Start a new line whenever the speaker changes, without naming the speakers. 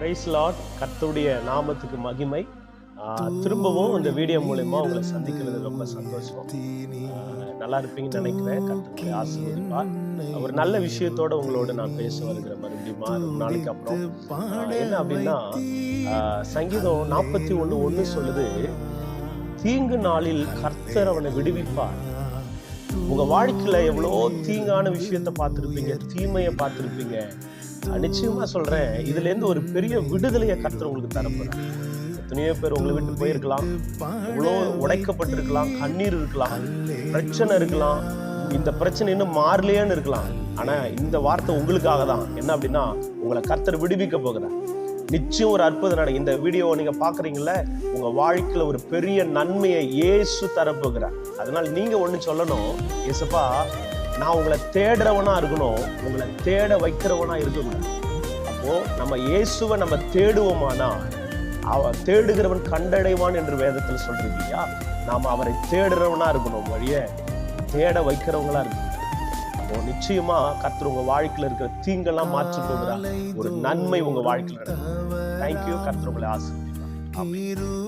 Price Lord. கர்த்தருடைய நாமத்துக்கு மகிமை. திரும்பவும் இந்த வீடியோ மூலமா உங்களை சந்திக்கிறது ரொம்ப சந்தோஷம். நல்லா இருப்பீங்கன்னு நினைக்கிறேன். கர்த்தருடைய ஆசீர்வதிப்பார். ஒரு நல்ல விஷயத்தோட உங்களோட நான் பேச வருகிற மறுபடியும் ரொம்ப நாளைக்கு அப்புறம். என்ன அப்படின்னா, சங்கீதம் 41:1 சொல்லுது, தீங்கு நாளில் கர்த்தர் அவனை விடுவிப்பார். உங்க வாழ்க்கையில எவ்வளோ தீங்கான விஷயத்தை பார்த்துருப்பீங்க, தீமையை பார்த்துருப்பீங்க. நிச்சயமா சொல்றேன், இதுல இருந்து ஒரு பெரிய விடுதலையை கர்த்தர் உங்களுக்கு தரப்போறார். எத்தனையோ பேர் உங்களை விட்டு போயிருக்கலாம், எவ்வளோ உடைக்கப்பட்டிருக்கலாம், கண்ணீர் இருக்கலாம், பிரச்சனை இருக்கலாம், இந்த பிரச்சனை இன்னும் மாறலையேன்னு இருக்கலாம். ஆனா இந்த வார்த்தை உங்களுக்காக தான். என்ன அப்படின்னா, உங்களை கர்த்தர் விடுவிக்க போகிறார். நிச்சயம் ஒரு அற்புதம் நடக்கும். இந்த வீடியோவை நீங்க பாக்குறீங்கல்ல, உங்க வாழ்க்கையில ஒரு பெரிய நன்மையை இயேசு தரப்போகிறார். அதனால நீங்க ஒண்ணு சொல்லணும், இயேசுப்பா, நான் உங்களை தேடுறவனா இருக்கணும், உங்களை தேட வைக்கிறவனா இருக்கக்கூடாது. அப்போ நம்ம இயேசுவை நம்ம தேடுவோமானா, தேடுகிறவன் கண்டடைவான் என்று வேதத்தில் சொல்றீங்க இல்லையா? நாம அவரை தேடுறவனா இருக்கணும், வழிய தேட வைக்கிறவங்களா இருக்கணும். அப்போ நிச்சயமா கர்த்தர் உங்க வாழ்க்கையில இருக்கிற தீங்கெல்லாம் மாற்றி போகிறார். ஒரு நன்மை உங்க வாழ்க்கையில நடக்கும். தேங்க்யூ. கர்த்தர் உங்களை ஆசீர்வதிப்பார். ஆமென்.